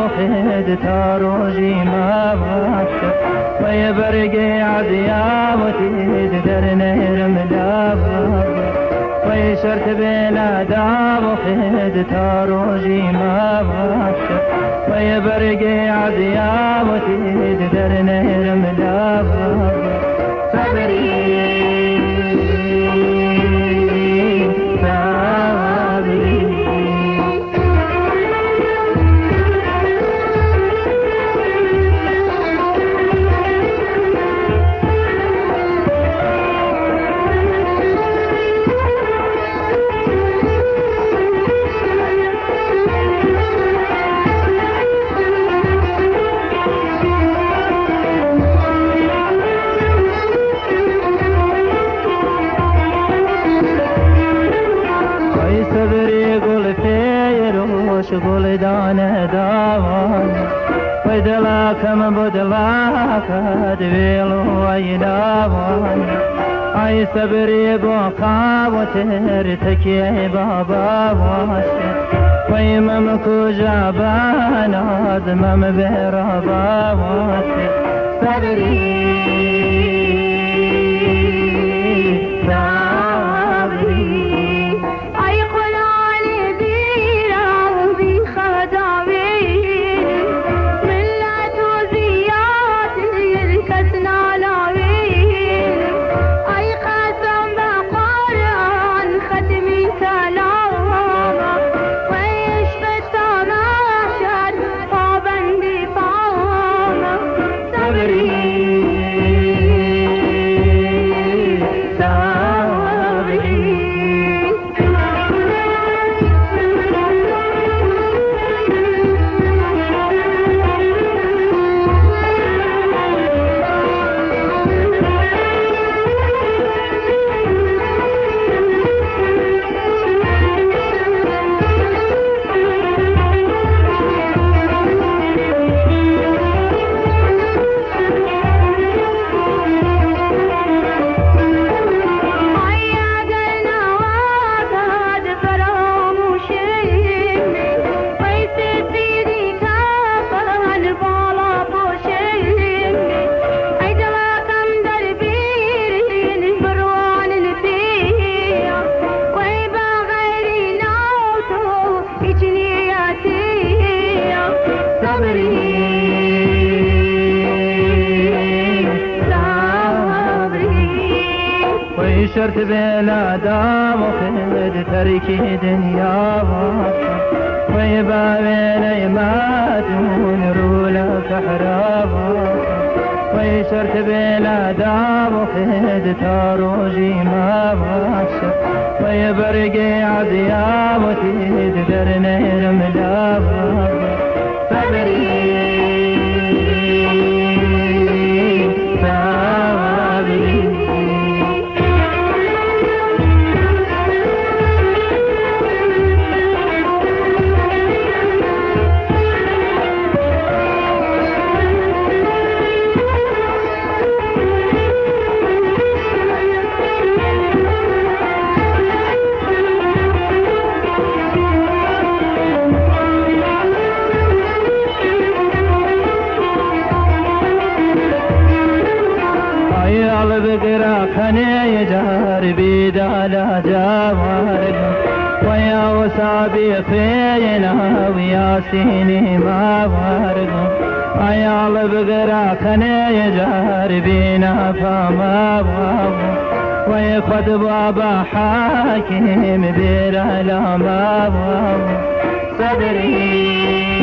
وخد تاروجي ما باشر ويبرقي عزيامتي درنير ملابا ويشرت بلا داب وخد تاروجي ما باشر ويبرقي عزيامتي درنير ملابا صبري شغل دانه داوان بدلاكم بدلاك دويلو اي داوان اي صبري بوقا وترتكي بابا واشي ويممكو جابانا دمم برابا واشي صبري ويشرت بلا دام وخد تركي دنيا ويبابين ما دون رولا كحرابا ويشرت بلا دام وخد تاروجي ما باشر ويبرقي عزيامتي درنير ملابا صبري بقرا خني يجار بيدالا جوارق ويا وسابي فينا ويا سيني ما وارق عيال بقرا خني يجار بينا فما وارق ويخد بابا حاكم بيرا لا ما وارق صبري